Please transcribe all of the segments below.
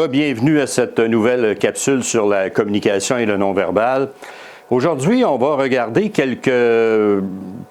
Bienvenue à cette nouvelle capsule sur la communication et le non-verbal. Aujourd'hui, on va regarder quelques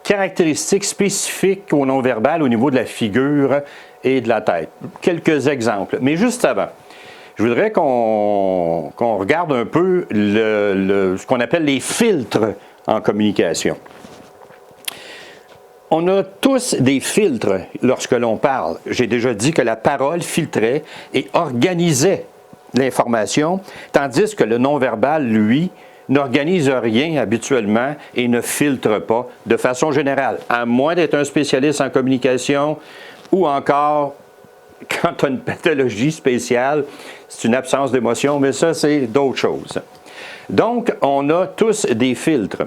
caractéristiques spécifiques au non-verbal au niveau de la figure et de la tête. Quelques exemples. Mais juste avant, je voudrais qu'on regarde un peu ce qu'on appelle les filtres en communication. On a tous des filtres lorsque l'on parle. J'ai déjà dit que la parole filtrait et organisait l'information, tandis que le non-verbal, lui, n'organise rien habituellement et ne filtre pas de façon générale, à moins d'être un spécialiste en communication ou encore quand tu as une pathologie spéciale, c'est une absence d'émotion, mais ça, c'est d'autres choses. Donc, on a tous des filtres.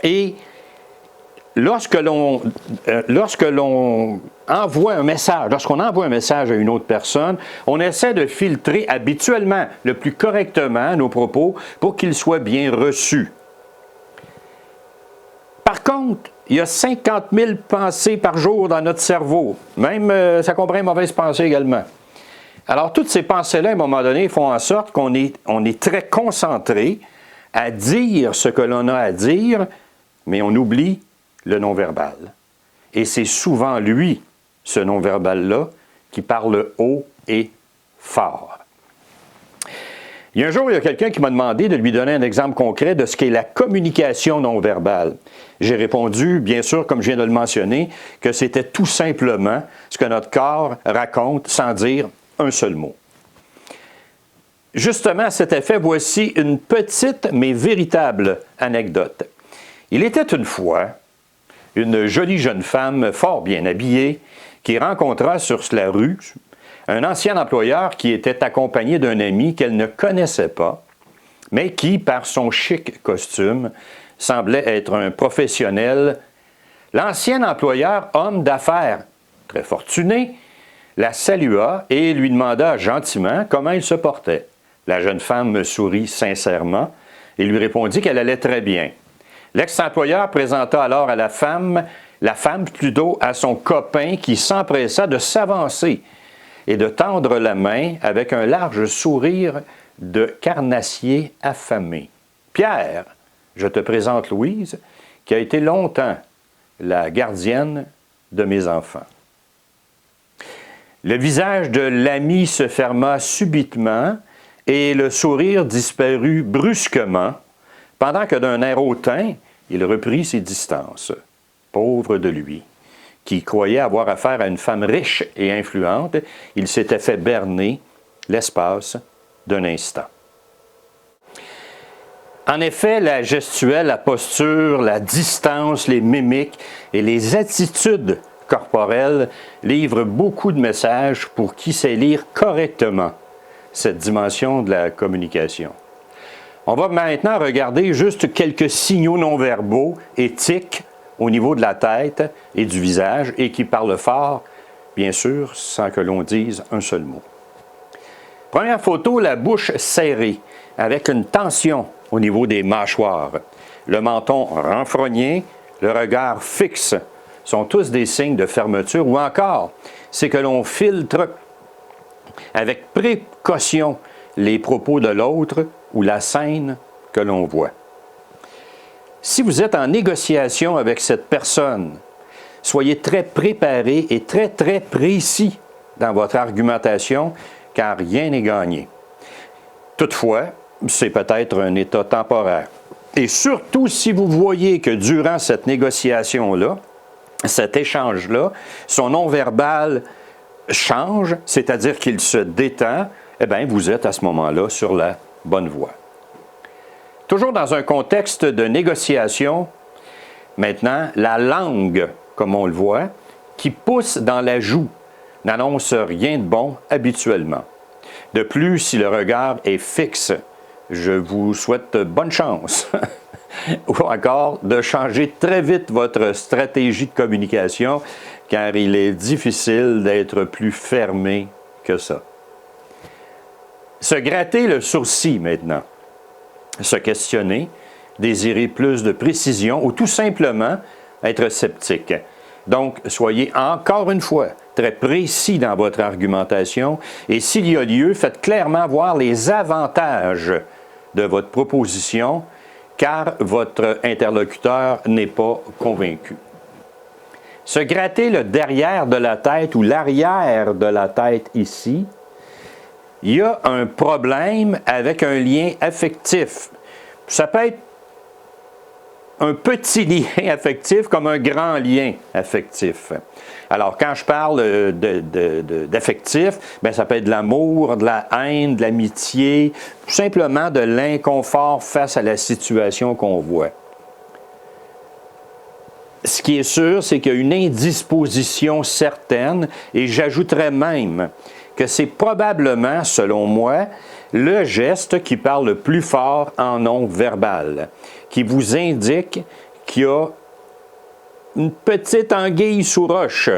Et lorsque l'on envoie un message, lorsqu'on envoie un message à une autre personne, on essaie de filtrer habituellement, le plus correctement, nos propos pour qu'ils soient bien reçus. Par contre, il y a 50 000 pensées par jour dans notre cerveau. Même, ça comprend une mauvaise pensée également. Alors, toutes ces pensées-là, à un moment donné, font en sorte qu'on est très concentré à dire ce que l'on a à dire, mais on oublie le non-verbal. Et c'est souvent lui, ce non-verbal-là, qui parle haut et fort. Il y a un jour, il y a quelqu'un qui m'a demandé de lui donner un exemple concret de ce qu'est la communication non-verbale. J'ai répondu, bien sûr, comme je viens de le mentionner, que c'était tout simplement ce que notre corps raconte sans dire un seul mot. Justement, à cet effet, voici une petite mais véritable anecdote. Il était une fois une jolie jeune femme fort bien habillée qui rencontra sur la rue un ancien employeur qui était accompagné d'un ami qu'elle ne connaissait pas, mais qui, par son chic costume, semblait être un professionnel. L'ancien employeur, homme d'affaires très fortuné, la salua et lui demanda gentiment comment il se portait. La jeune femme me sourit sincèrement et lui répondit qu'elle allait très bien. L'ex-employeur présenta alors à la femme plutôt à son copain qui s'empressa de s'avancer et de tendre la main avec un large sourire de carnassier affamé. « Pierre, je te présente Louise, qui a été longtemps la gardienne de mes enfants. » Le visage de l'ami se ferma subitement et le sourire disparut brusquement, pendant que d'un air hautain, il reprit ses distances. Pauvre de lui, qui croyait avoir affaire à une femme riche et influente, il s'était fait berner l'espace d'un instant. En effet, la gestuelle, la posture, la distance, les mimiques et les attitudes corporelles livrent beaucoup de messages pour qui sait lire correctement cette dimension de la communication. On va maintenant regarder juste quelques signaux non-verbaux éthiques au niveau de la tête et du visage et qui parlent fort, bien sûr, sans que l'on dise un seul mot. Première photo, la bouche serrée, avec une tension au niveau des mâchoires. Le menton renfrogné, le regard fixe sont tous des signes de fermeture ou encore, c'est que l'on filtre avec précaution les propos de l'autre ou la scène que l'on voit. Si vous êtes en négociation avec cette personne, soyez très préparé et très précis dans votre argumentation, car rien n'est gagné. Toutefois, c'est peut-être un état temporaire. Et surtout si vous voyez que durant cette négociation-là, cet échange-là, son non-verbal change, c'est-à-dire qu'il se détend, eh bien, vous êtes à ce moment-là sur la bonne voie. Toujours dans un contexte de négociation, maintenant, la langue, comme on le voit, qui pousse dans la joue, n'annonce rien de bon habituellement. De plus, si le regard est fixe, je vous souhaite bonne chance. Ou encore de changer très vite votre stratégie de communication, car il est difficile d'être plus fermé que ça. Se gratter le sourcil maintenant, se questionner, désirer plus de précision ou tout simplement être sceptique. Donc, soyez encore une fois très précis dans votre argumentation et s'il y a lieu, faites clairement voir les avantages de votre proposition car votre interlocuteur n'est pas convaincu. Se gratter le derrière de la tête ou l'arrière de la tête ici, il y a un problème avec un lien affectif. Ça peut être un petit lien affectif comme un grand lien affectif. Alors, quand je parle d'affectif, bien, ça peut être de l'amour, de la haine, de l'amitié, tout simplement de l'inconfort face à la situation qu'on voit. Ce qui est sûr, c'est qu'il y a une indisposition certaine, et j'ajouterais même que c'est probablement, selon moi, le geste qui parle le plus fort en non-verbal, qui vous indique qu'il y a une petite anguille sous roche.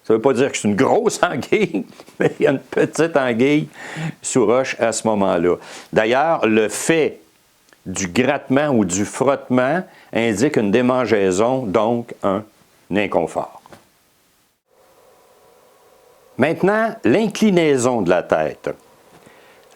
Ça ne veut pas dire que c'est une grosse anguille, mais il y a une petite anguille sous roche à ce moment-là. D'ailleurs, le fait du grattement ou du frottement indique une démangeaison, donc un inconfort. Maintenant, l'inclinaison de la tête.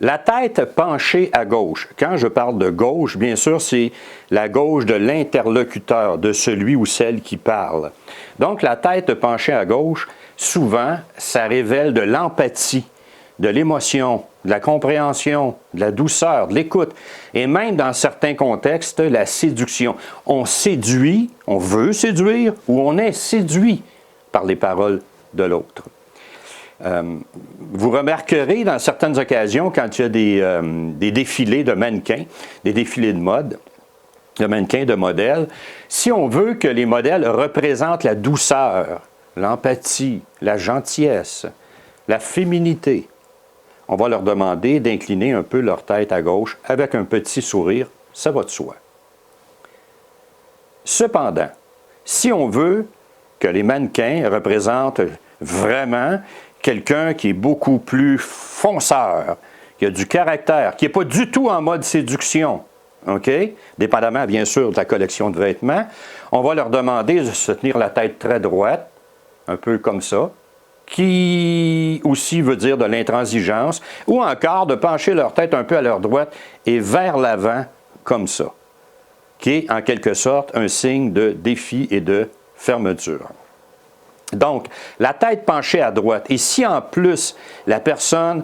La tête penchée à gauche. Quand je parle de gauche, bien sûr, c'est la gauche de l'interlocuteur, de celui ou celle qui parle. Donc, la tête penchée à gauche, souvent, ça révèle de l'empathie, de l'émotion, de la compréhension, de la douceur, de l'écoute, et même dans certains contextes, la séduction. On séduit, on veut séduire, ou on est séduit par les paroles de l'autre. Vous remarquerez dans certaines occasions, quand il y a des défilés de mannequins, des défilés de mode, de mannequins, de modèles, si on veut que les modèles représentent la douceur, l'empathie, la gentillesse, la féminité, on va leur demander d'incliner un peu leur tête à gauche avec un petit sourire, ça va de soi. Cependant, si on veut que les mannequins représentent vraiment quelqu'un qui est beaucoup plus fonceur, qui a du caractère, qui n'est pas du tout en mode séduction, OK? Dépendamment, bien sûr, de la collection de vêtements, on va leur demander de se tenir la tête très droite, un peu comme ça, qui aussi veut dire de l'intransigeance, ou encore de pencher leur tête un peu à leur droite et vers l'avant, comme ça, qui est en quelque sorte un signe de défi et de fermeture. Donc, la tête penchée à droite. Et si en plus, la personne,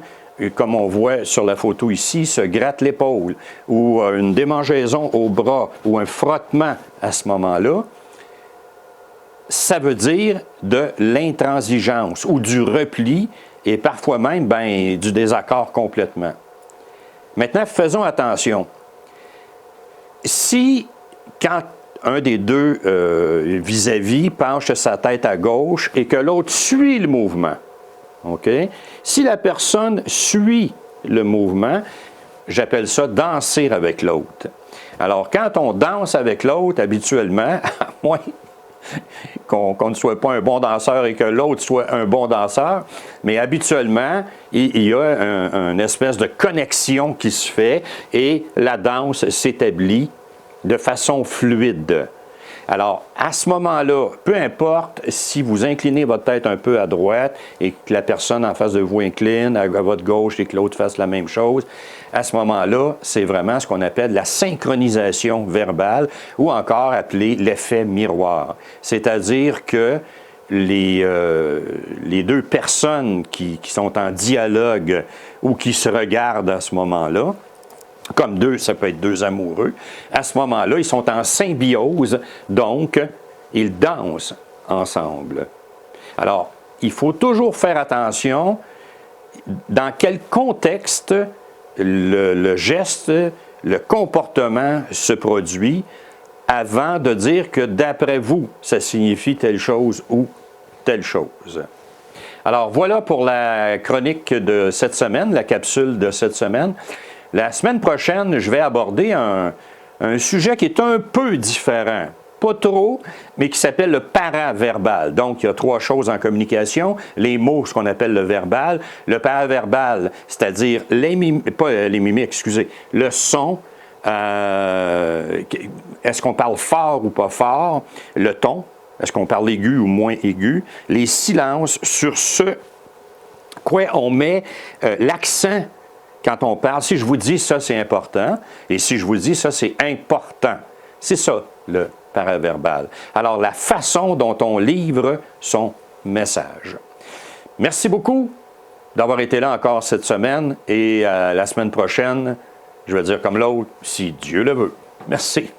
comme on voit sur la photo ici, se gratte l'épaule, ou une démangeaison au bras, ou un frottement à ce moment-là, ça veut dire de l'intransigeance ou du repli, et parfois même du désaccord complètement. Maintenant, faisons attention. Si, quand un des deux vis-à-vis penche sa tête à gauche et que l'autre suit le mouvement. OK? Si la personne suit le mouvement, j'appelle ça danser avec l'autre. Alors, quand on danse avec l'autre, habituellement, à moins qu'on ne soit pas un bon danseur et que l'autre soit un bon danseur, mais habituellement, il y a une espèce de connexion qui se fait et la danse s'établit de façon fluide. Alors, à ce moment-là, peu importe si vous inclinez votre tête un peu à droite et que la personne en face de vous incline à votre gauche et que l'autre fasse la même chose, à ce moment-là, c'est vraiment ce qu'on appelle la synchronisation verbale ou encore appelé l'effet miroir. C'est-à-dire que les deux personnes qui sont en dialogue ou qui se regardent à ce moment-là, comme deux, ça peut être deux amoureux, à ce moment-là, ils sont en symbiose, donc ils dansent ensemble. Alors, il faut toujours faire attention dans quel contexte le geste, le comportement se produit avant de dire que d'après vous, ça signifie telle chose ou telle chose. Alors, voilà pour la chronique de cette semaine, la capsule de cette semaine. La semaine prochaine, je vais aborder un sujet qui est un peu différent. Pas trop, mais qui s'appelle le paraverbal. Donc, il y a trois choses en communication. Les mots, ce qu'on appelle le verbal. Le paraverbal, c'est-à-dire le son. Est-ce qu'on parle fort ou pas fort? Le ton, est-ce qu'on parle aigu ou moins aigu, les silences sur ce quoi on met l'accent quand on parle. Si je vous dis ça, c'est important, et si je vous dis ça, c'est important. C'est ça, le paraverbal. Alors, la façon dont on livre son message. Merci beaucoup d'avoir été là encore cette semaine, et la semaine prochaine, je vais dire comme l'autre, si Dieu le veut. Merci.